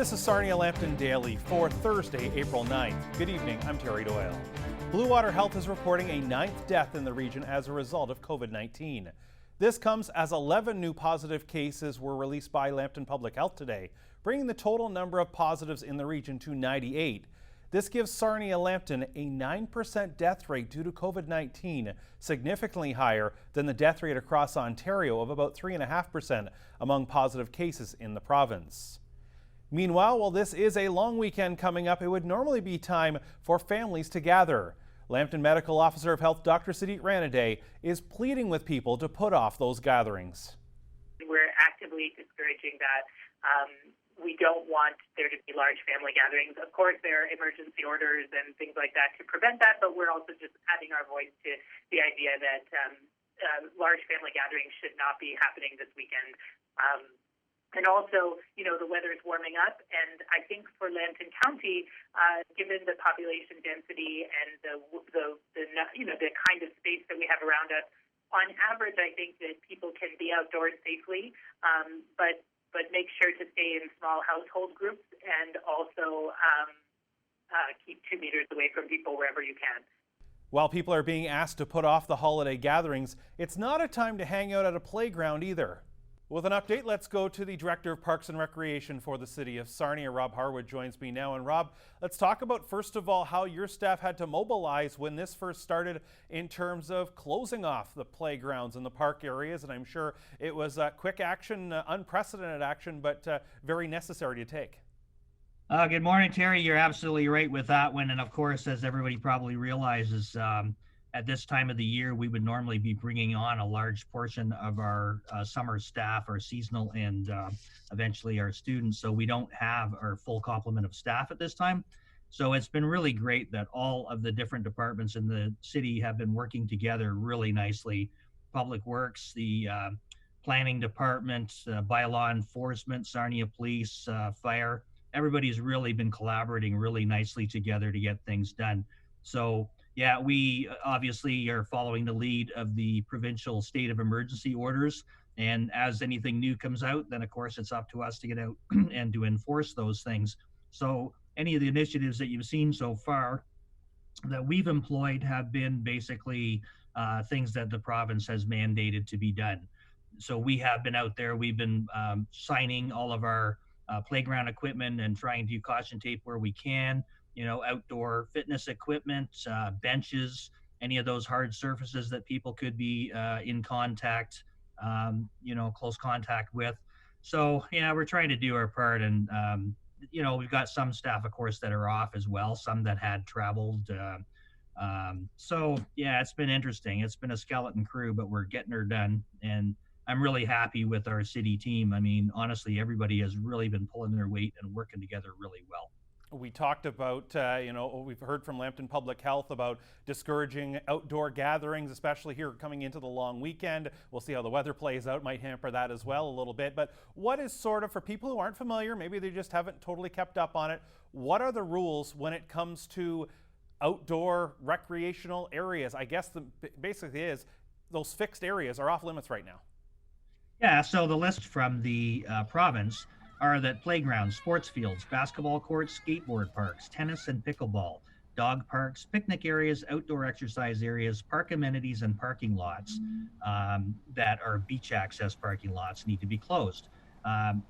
This is Sarnia Lambton Daily for Thursday, April 9th. Good evening, I'm Terry Doyle. Blue Water Health is reporting a 9th death in the region as a result of COVID-19. This comes as 11 new positive cases were released by Lambton Public Health today, bringing the total number of positives in the region to 98. This gives Sarnia Lambton a 9% death rate due to COVID-19, significantly higher than the death rate across Ontario of about 3.5% among positive cases in the province. Meanwhile, while this is a long weekend coming up, it would normally be time for families to gather. Lambton Medical Officer of Health Dr. Sidit Ranaday is pleading with people to put off those gatherings. We're actively discouraging that. We don't want there to be large family gatherings. Of course, there are emergency orders and things like that to prevent that, but we're also just adding our voice to the idea that large family gatherings should not be happening this weekend. And also, the weather is warming up, and I think for Lambton County, given the population density and the kind of space that we have around us, on average, I think that people can be outdoors safely, but make sure to stay in small household groups and also keep 2 meters away from people wherever you can. While people are being asked to put off the holiday gatherings, it's not a time to hang out at a playground either. With an update, let's go to the Director of Parks and Recreation for the City of Sarnia. Rob Harwood joins me now. And Rob, let's talk about, first of all, how your staff had to mobilize when this first started in terms of closing off the playgrounds and the park areas. And I'm sure it was quick action, unprecedented action, but very necessary to take. Good morning, Terry. You're absolutely right with that one. And of course, as everybody probably realizes, at this time of the year, we would normally be bringing on a large portion of our summer staff, our seasonal, and eventually our students. So we don't have our full complement of staff at this time. So it's been really great that all of the different departments in the city have been working together really nicely. Public Works, the planning department, bylaw enforcement, Sarnia Police, fire. Everybody's really been collaborating really nicely together to get things done. So yeah, we obviously are following the lead of the provincial state of emergency orders. And as anything new comes out, then of course it's up to us to get out and to enforce those things. So any of the initiatives that you've seen so far that we've employed have been basically things that the province has mandated to be done. So we have been out there, we've been signing all of our playground equipment and trying to caution tape where we can. Outdoor fitness equipment, benches, any of those hard surfaces that people could be in contact, close contact with. So, yeah, we're trying to do our part. And, we've got some staff, of course, that are off as well, some that had traveled. So, yeah, it's been interesting. It's been a skeleton crew, but we're getting her done. And I'm really happy with our city team. I mean, honestly, everybody has really been pulling their weight and working together really well. We talked about, we've heard from Lambton Public Health about discouraging outdoor gatherings, especially here coming into the long weekend. We'll see how the weather plays out, might hamper that as well a little bit. But what is sort of, for people who aren't familiar, maybe they just haven't totally kept up on it, what are the rules when it comes to outdoor recreational areas? I guess basically is those fixed areas are off limits right now. Yeah, so the list from the province are that playgrounds, sports fields, basketball courts, skateboard parks, tennis and pickleball, dog parks, picnic areas, outdoor exercise areas, park amenities, and parking lots that are beach access parking lots need to be closed.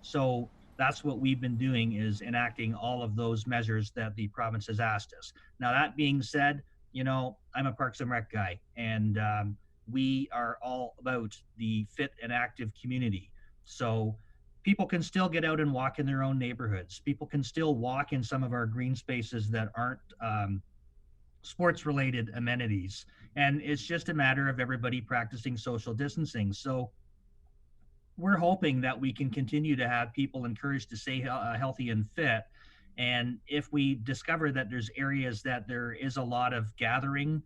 So that's what we've been doing, is enacting all of those measures that the province has asked us. Now, that being said, I'm a Parks and Rec guy, and we are all about the fit and active community. So people can still get out and walk in their own neighborhoods. People can still walk in some of our green spaces that aren't sports-related amenities. And it's just a matter of everybody practicing social distancing. So we're hoping that we can continue to have people encouraged to stay healthy and fit. And if we discover that there's areas that there is a lot of gathering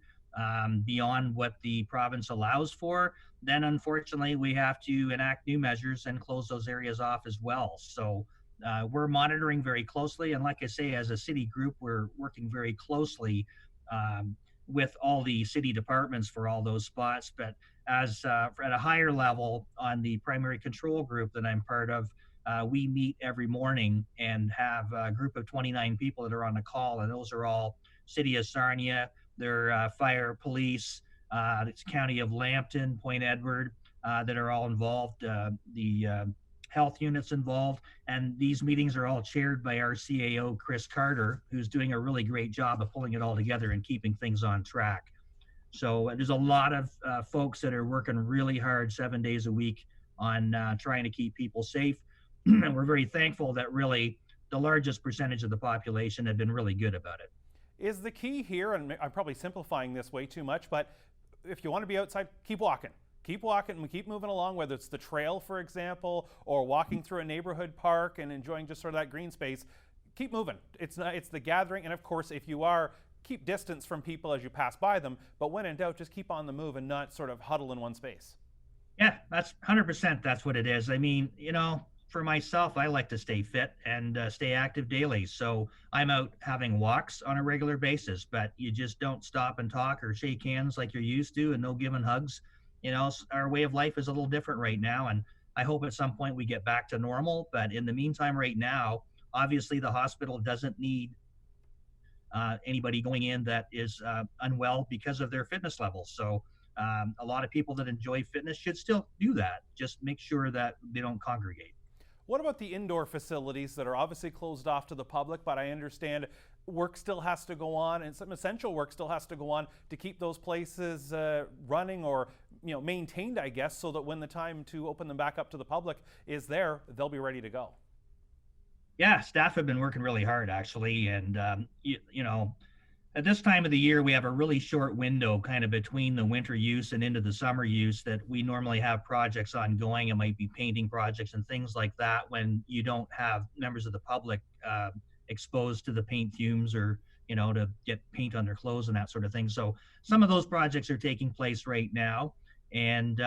beyond what the province allows for, then unfortunately we have to enact new measures and close those areas off as well. So we're monitoring very closely. And like I say, as a city group, we're working very closely with all the city departments for all those spots. But as at a higher level on the primary control group that I'm part of, we meet every morning and have a group of 29 people that are on the call, and those are all City of Sarnia, their fire, police, it's County of Lambton, Point Edward, that are all involved, the health units involved. And these meetings are all chaired by our CAO, Chris Carter, who's doing a really great job of pulling it all together and keeping things on track. So there's a lot of folks that are working really hard 7 days a week on trying to keep people safe. And we're very thankful that really the largest percentage of the population have been really good about it. Is the key here, and I'm probably simplifying this way too much, but if you want to be outside, keep walking. Keep walking and keep moving along, whether it's the trail, for example, or walking through a neighborhood park and enjoying just sort of that green space. Keep moving. It's the gathering, and of course, if you are, keep distance from people as you pass by them, but when in doubt, just keep on the move and not sort of huddle in one space. Yeah, that's 100%. That's what it is. I mean, for myself, I like to stay fit and stay active daily. So I'm out having walks on a regular basis, but you just don't stop and talk or shake hands like you're used to, and no giving hugs. Our way of life is a little different right now, and I hope at some point we get back to normal. But in the meantime, right now, obviously the hospital doesn't need anybody going in that is unwell because of their fitness levels. So a lot of people that enjoy fitness should still do that. Just make sure that they don't congregate. What about the indoor facilities that are obviously closed off to the public, but I understand work still has to go on and some essential work still has to go on to keep those places running or maintained, I guess, so that when the time to open them back up to the public is there, they'll be ready to go. Yeah, staff have been working really hard, actually. And, at this time of the year, we have a really short window kind of between the winter use and into the summer use that we normally have projects ongoing. It might be painting projects and things like that when you don't have members of the public exposed to the paint fumes or, to get paint on their clothes and that sort of thing. So some of those projects are taking place right now. And,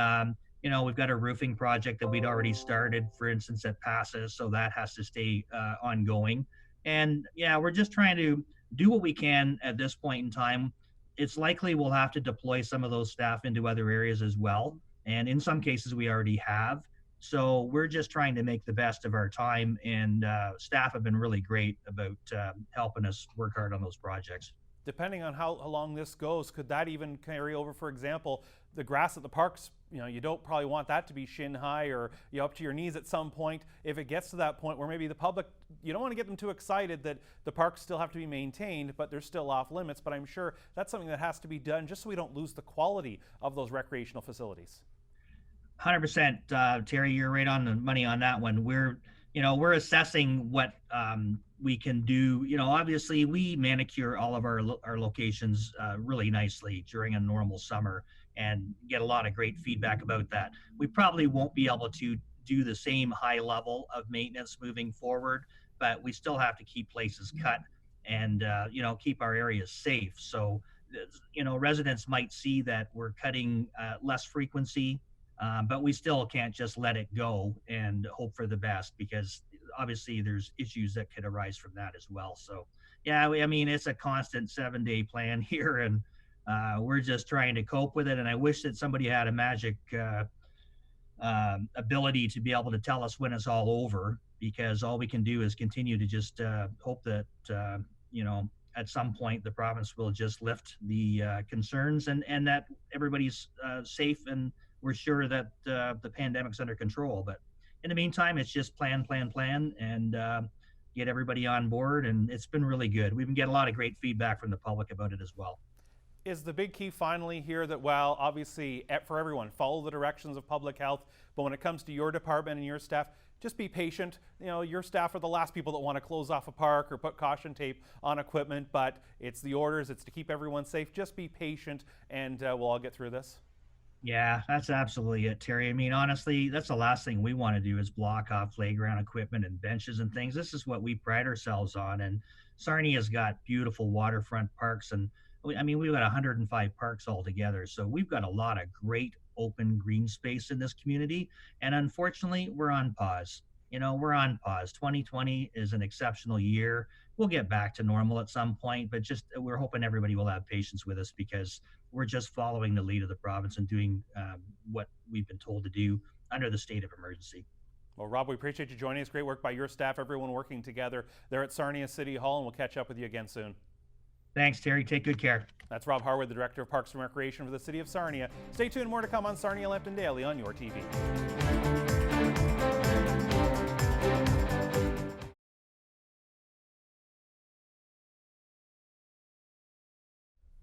we've got a roofing project that we'd already started, for instance, at Passes. So that has to stay ongoing. And yeah, we're just trying to do what we can at this point in time. It's likely we'll have to deploy some of those staff into other areas as well. And in some cases we already have. So we're just trying to make the best of our time, and staff have been really great about helping us work hard on those projects. Depending on how long this goes, could that even carry over, for example, the grass at the parks? You don't probably want that to be shin high or up to your knees at some point. If it gets to that point where maybe the public, you don't want to get them too excited that the parks still have to be maintained, but they're still off limits. But I'm sure that's something that has to be done just so we don't lose the quality of those recreational facilities. 100%, Terry, you're right on the money on that one. We're assessing what we can do. Obviously we manicure all of our locations really nicely during a normal summer and get a lot of great feedback about that. We probably won't be able to do the same high level of maintenance moving forward, but we still have to keep places cut and keep our areas safe. So residents might see that we're cutting less frequency, but we still can't just let it go and hope for the best, because obviously there's issues that could arise from that as well. So yeah, I mean, it's a constant 7-day plan here, and we're just trying to cope with it. And I wish that somebody had a magic ability to be able to tell us when it's all over, because all we can do is continue to just hope that at some point the province will just lift the concerns and that everybody's safe, and we're sure that the pandemic's under control. But in the meantime, it's just plan, and get everybody on board. And it's been really good. We've been getting a lot of great feedback from the public about it as well. Is the big key finally here that, while obviously for everyone, follow the directions of public health, but when it comes to your department and your staff, just be patient. Your staff are the last people that want to close off a park or put caution tape on equipment, but it's the orders, it's to keep everyone safe. Just be patient, and we'll all get through this. Yeah, that's absolutely it, Terry. I mean, honestly, that's the last thing we want to do is block off playground equipment and benches and things. This is what we pride ourselves on. And Sarnia's got beautiful waterfront parks, and we've got 105 parks altogether. So we've got a lot of great open green space in this community. And unfortunately, we're on pause. We're on pause. 2020 is an exceptional year. We'll get back to normal at some point, but we're hoping everybody will have patience with us, because we're just following the lead of the province and doing what we've been told to do under the state of emergency. Well, Rob, we appreciate you joining us. Great work by your staff, everyone working together there at Sarnia City Hall, and we'll catch up with you again soon. Thanks, Terry. Take good care. That's Rob Harwood, the Director of Parks and Recreation for the City of Sarnia. Stay tuned, more to come on Sarnia Lambton Daily on your TV.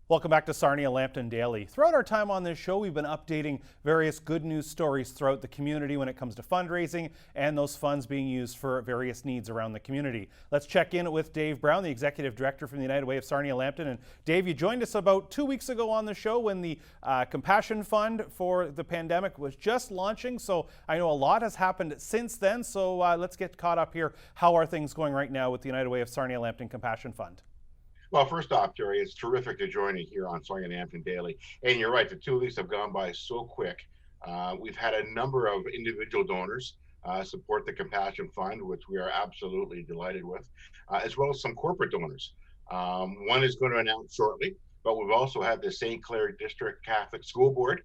Welcome back to Sarnia Lambton Daily. Throughout our time on this show, we've been updating various good news stories throughout the community when it comes to fundraising and those funds being used for various needs around the community. Let's check in with Dave Brown, the Executive Director from the United Way of Sarnia Lambton. And Dave, you joined us about 2 weeks ago on the show when the Compassion Fund for the pandemic was just launching. So I know a lot has happened since then. So let's get caught up here. How are things going right now with the United Way of Sarnia Lambton Compassion Fund? Well, first off, Terry, it's terrific to join you here on Sarnia Lambton Daily. And you're right, the 2 weeks have gone by so quick. We've had a number of individual donors support the Compassion Fund, which we are absolutely delighted with, as well as some corporate donors. One is going to announce shortly, but we've also had the St. Clair District Catholic School Board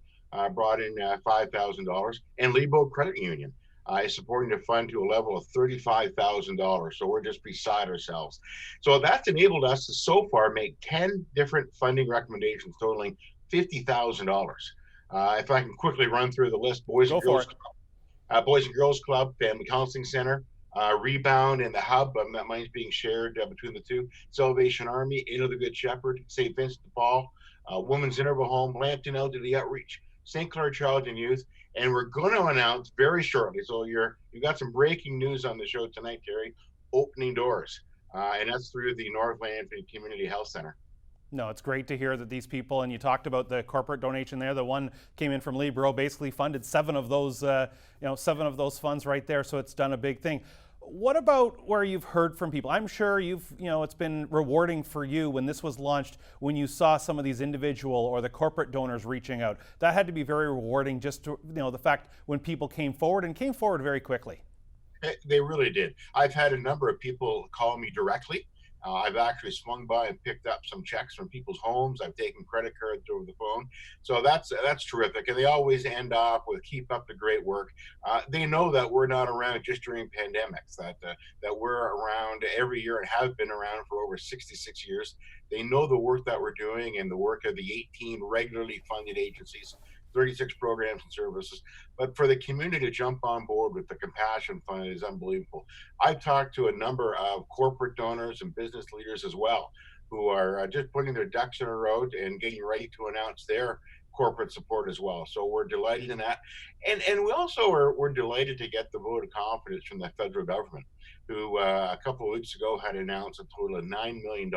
brought in $5,000, and Lebo Credit Union is supporting the fund to a level of $35,000. So we're just beside ourselves. So that's enabled us to so far make 10 different funding recommendations totaling $50,000. If I can quickly run through the list: Boys and Girls Club, Family Counseling Center, Rebound and the Hub, that money's being shared between the two, Salvation Army, Inn of the Good Shepherd, St. Vincent de Paul, Women's Interval Home, Lambton Elderly Outreach, St. Clair Child and Youth, and we're going to announce very shortly. So you got some breaking news on the show tonight, Terry. Opening doors, and that's through the North Lambton Community Health Center. No, it's great to hear that these people, and you talked about the corporate donation there. The one came in from Libro, basically funded seven of those funds right there. So it's done a big thing. What about where you've heard from people? I'm sure it's been rewarding for you when this was launched, when you saw some of these individual or the corporate donors reaching out. That had to be very rewarding, just to, the fact when people came forward very quickly. They really did. I've had a number of people call me directly. I've actually swung by and picked up some checks from people's homes. I've taken credit cards over the phone. So that's terrific. And they always end off with "keep up the great work." They know that we're not around just during pandemics, that we're around every year and have been around for over 66 years. They know the work that we're doing and the work of the 18 regularly funded agencies, 36 programs and services. But for the community to jump on board with the Compassion Fund is unbelievable. I've talked to a number of corporate donors and business leaders as well, who are just putting their ducks in a row and getting ready to announce their corporate support as well. So we're delighted in that. And we also we're delighted to get the vote of confidence from the federal government, who a couple of weeks ago had announced a total of $9 million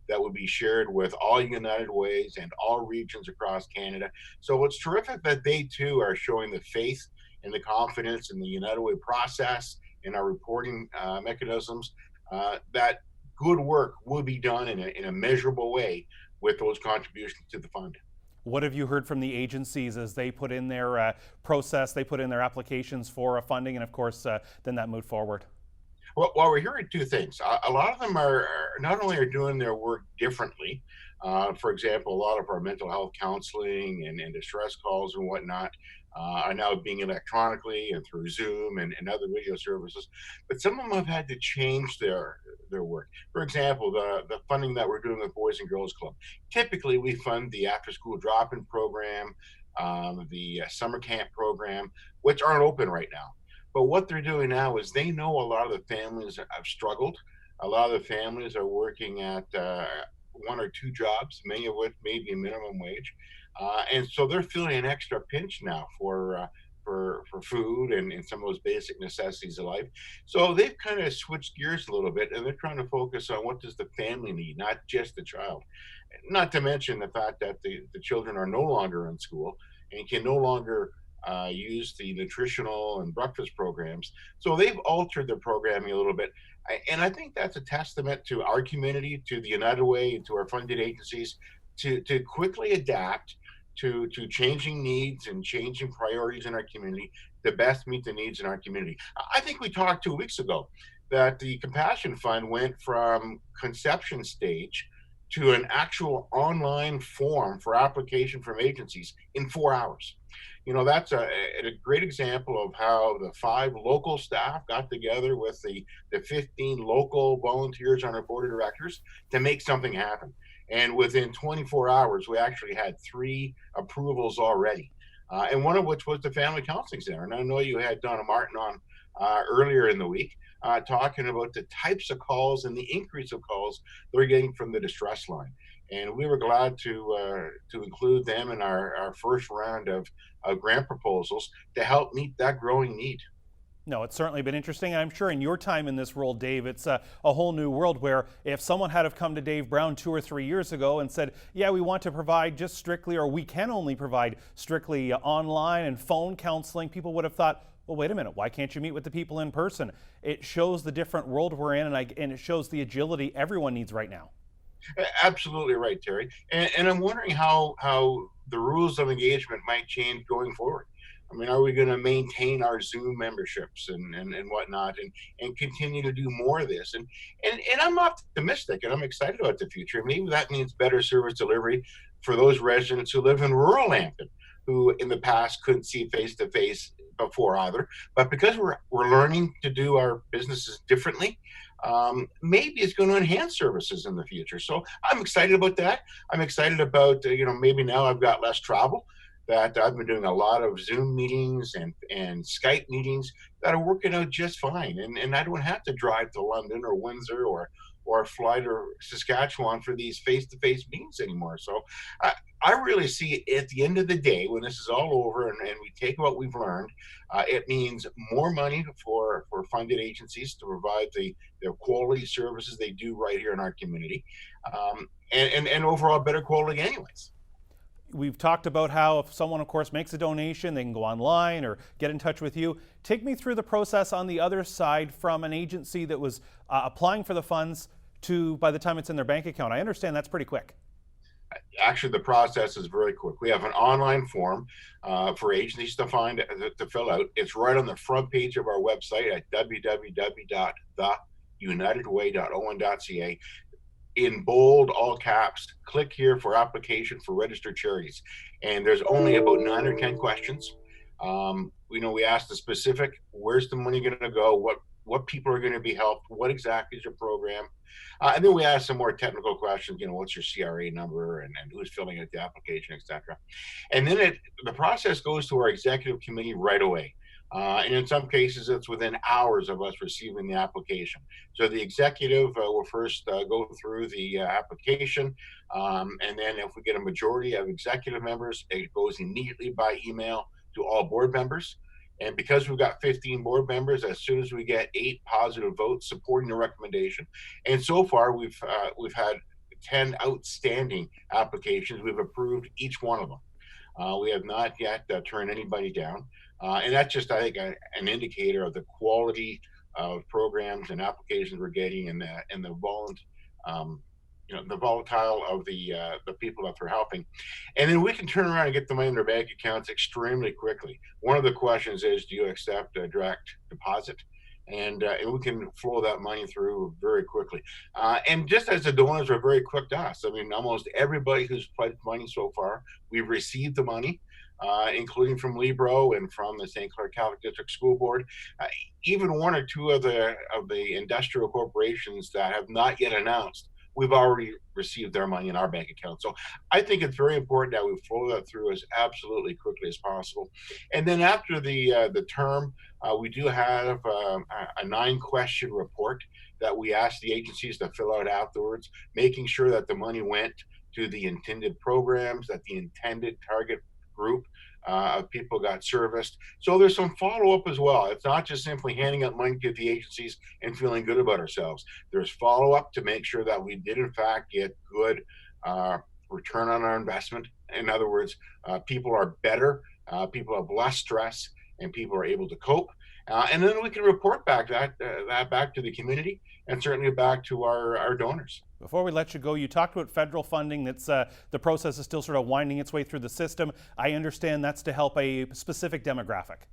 that would be shared with all United Ways and all regions across Canada. So it's terrific that they too are showing the faith and the confidence in the United Way process, in our reporting mechanisms, that good work will be done in a measurable way with those contributions to the fund. What have you heard from the agencies as they put in their process, they put in their applications for funding, and of course, then that moved forward? Well, we're hearing two things. A lot of them are not only are doing their work differently. For example, a lot of our mental health counseling and distress calls and whatnot are now being electronically and through Zoom and other video services. But some of them have had to change their work. For example, the funding that we're doing with Boys and Girls Club. Typically, we fund the after-school drop-in program, the summer camp program, which aren't open right now. But what they're doing now is they know a lot of the families have struggled. A lot of the families are working at one or two jobs, many of which may be minimum wage. And so they're feeling an extra pinch now for food and some of those basic necessities of life. So they've kind of switched gears a little bit, and they're trying to focus on what does the family need, not just the child. Not to mention the fact that the children are no longer in school and can no longer use the nutritional and breakfast programs. So they've altered their programming a little bit. And I think that's a testament to our community, to the United Way, and to our funded agencies to quickly adapt to changing needs and changing priorities in our community to best meet the needs in our community. I think we talked 2 weeks ago that the Compassion Fund went from conception stage to an actual online form for application from agencies in 4 hours. That's a great example of how the 5 local staff got together with the 15 local volunteers on our board of directors to make something happen. And within 24 hours, we actually had 3 approvals already, and one of which was the Family Counseling Center. And I know you had Donna Martin on earlier in the week talking about the types of calls and the increase of calls they're getting from the distress line. And we were glad to include them in our first round of grant proposals to help meet that growing need. No, it's certainly been interesting. I'm sure in your time in this role, Dave, it's a whole new world where if someone had have come to Dave Brown 2 or 3 years ago and said, yeah, we want to provide just strictly, or we can only provide strictly online and phone counseling, people would have thought, well, wait a minute, why can't you meet with the people in person? It shows the different world we're in, and it shows the agility everyone needs right now. Absolutely right, Terry. And I'm wondering how the rules of engagement might change going forward. I mean, are we going to maintain our Zoom memberships and whatnot and continue to do more of this? And I'm optimistic and I'm excited about the future. Maybe that means better service delivery for those residents who live in rural Lambton, who in the past couldn't see face to face before either. But because we're learning to do our businesses differently, maybe it's going to enhance services in the future. So I'm excited about that. I'm excited about, maybe now I've got less travel, that I've been doing a lot of Zoom meetings and Skype meetings that are working out just fine. And I don't have to drive to London or Windsor or fly to Saskatchewan for these face-to-face meetings anymore. So I really see at the end of the day, when this is all over and we take what we've learned, it means more money for funded agencies to provide the quality services they do right here in our community, and overall better quality anyways. We've talked about how if someone, of course, makes a donation, they can go online or get in touch with you. Take me through the process on the other side from an agency that was applying for the funds to by the time it's in their bank account. I understand that's pretty quick. Actually, the process is very quick. We have an online form for agencies to fill out. It's right on the front page of our website at www.theunitedway.on.ca. In bold, all caps, click here for application for registered charities. And there's only about 9 or 10 questions. We ask the specific, where's the money going to go? What people are going to be helped? What exactly is your program? And then we ask some more technical questions, what's your CRA number and who's filling out the application, etc. And then the process goes to our executive committee right away. And in some cases, it's within hours of us receiving the application. So the executive will first go through the application. And then if we get a majority of executive members, it goes immediately by email to all board members. And because we've got 15 board members, as soon as we get 8 positive votes supporting the recommendation, and so far we've had 10 outstanding applications, we've approved each one of them. We have not yet turned anybody down. And that's just, I think, an indicator of the quality of programs and applications we're getting, and the volatile of the people that they're helping. And then we can turn around and get the money in their bank accounts extremely quickly. One of the questions is, do you accept a direct deposit? And we can flow that money through very quickly. And just as the donors are very quick to us, I mean, almost everybody who's pledged money so far, we've received the money. Including from Libro and from the St. Clair Catholic District School Board, even 1 or 2 of the industrial corporations that have not yet announced, we've already received their money in our bank account. So I think it's very important that we flow that through as absolutely quickly as possible. And then after the term, we do have a 9-question report that we ask the agencies to fill out afterwards, making sure that the money went to the intended programs, that the intended target group of people got serviced. So there's some follow-up as well. It's not just simply handing out money to the agencies and feeling good about ourselves. There's follow-up to make sure that we did in fact get good return on our investment. In other words, people are better, people have less stress, and people are able to cope. And then we can report back that back to the community and certainly back to our donors. Before we let you go, you talked about federal funding. That's the process is still sort of winding its way through the system. I understand that's to help a specific demographic.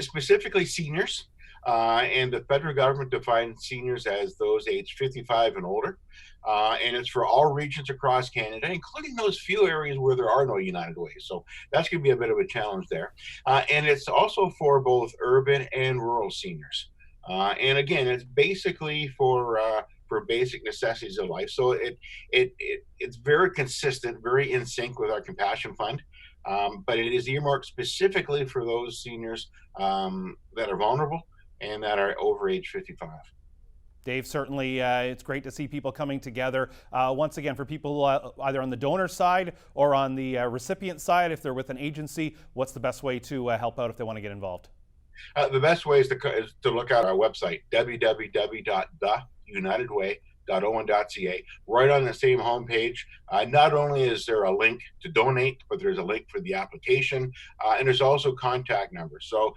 specifically seniors. And the federal government defines seniors as those aged 55 and older. And it's for all regions across Canada, including those few areas where there are no United Ways. So that's going to be a bit of a challenge there. And it's also for both urban and rural seniors. And again, it's basically for basic necessities of life. So it's very consistent, very in sync with our Compassion Fund. But it is earmarked specifically for those seniors that are vulnerable and that are over age 55. Dave, certainly it's great to see people coming together. Once again, for people either on the donor side or on the recipient side, if they're with an agency, what's the best way to help out if they want to get involved? The best way is to look at our website, www.theunitedway.on.ca. Right on the same homepage, not only is there a link to donate, but there's a link for the application, and there's also contact numbers. So,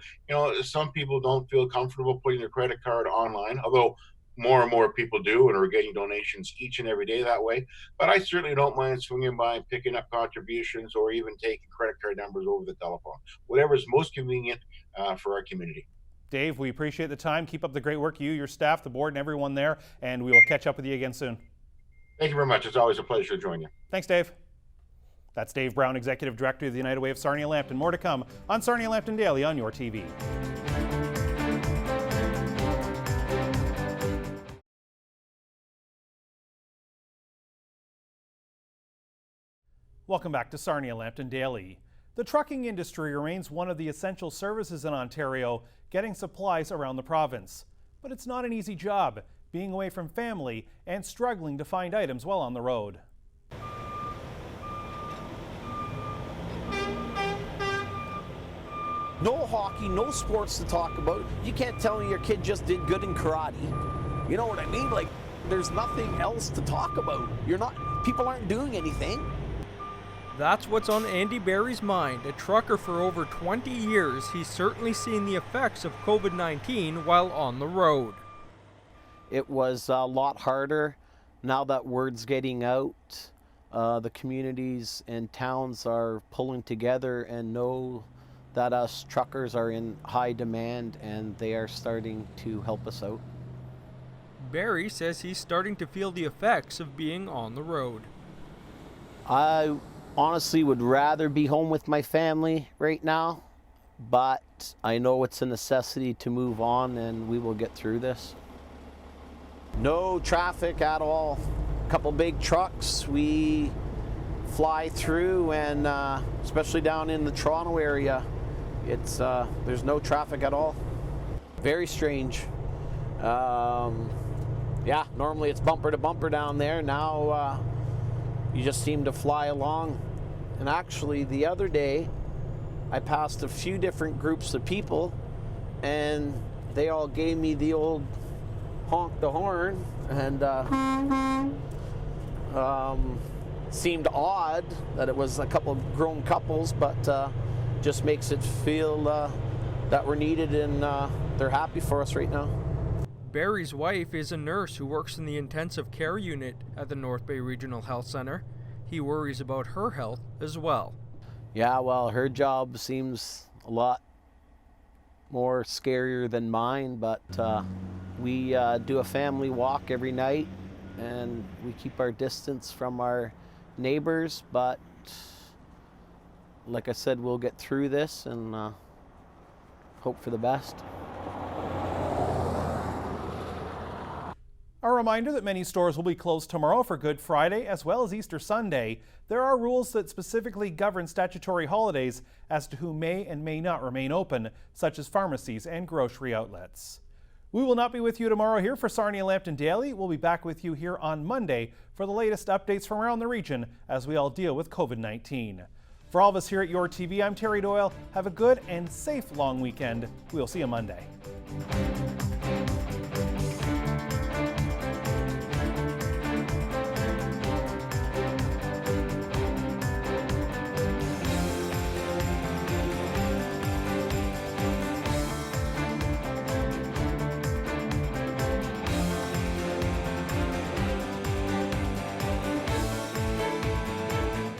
some people don't feel comfortable putting their credit card online, although more and more people do, and are getting donations each and every day that way. But I certainly don't mind swinging by and picking up contributions or even taking credit card numbers over the telephone. Whatever is most convenient for our community. Dave, we appreciate the time. Keep up the great work, you, your staff, the board, and everyone there, and we will catch up with you again soon. Thank you very much. It's always a pleasure to join you. Thanks, Dave. That's Dave Brown, Executive Director of the United Way of Sarnia Lambton. More to come on Sarnia Lambton Daily on your TV. Welcome back to Sarnia Lambton Daily. The trucking industry remains one of the essential services in Ontario, getting supplies around the province. But it's not an easy job, being away from family and struggling to find items while on the road. No hockey, no sports to talk about. You can't tell me your kid just did good in karate. You know what I mean? Like, there's nothing else to talk about. People aren't doing anything. That's what's on Andy Barry's mind. A trucker for over 20 years, he's certainly seen the effects of COVID-19 while on the road. It was a lot harder now that word's getting out. The communities and towns are pulling together and know that us truckers are in high demand, and they are starting to help us out. Barry says he's starting to feel the effects of being on the road. I honestly would rather be home with my family right now, but I know it's a necessity to move on, and we will get through this. No traffic at all. A couple big trucks we fly through, and especially down in the Toronto area, it's there's no traffic at all. Very strange. Yeah, normally it's bumper to bumper down there. Now you just seem to fly along. And actually, the other day, I passed a few different groups of people, and they all gave me the old honk the horn, and seemed odd that it was a couple of grown couples, but just makes it feel that we're needed, and they're happy for us right now. Barry's wife is a nurse who works in the intensive care unit at the North Bay Regional Health Centre. He worries about her health as well. Yeah, well, her job seems a lot more scarier than mine, but we do a family walk every night, and we keep our distance from our neighbors, but like I said, we'll get through this and hope for the best. A reminder that many stores will be closed tomorrow for Good Friday as well as Easter Sunday. There are rules that specifically govern statutory holidays as to who may and may not remain open, such as pharmacies and grocery outlets. We will not be with you tomorrow here for Sarnia Lambton Daily. We'll be back with you here on Monday for the latest updates from around the region as we all deal with COVID-19. For all of us here at Your TV, I'm Terry Doyle. Have a good and safe long weekend. We'll see you Monday.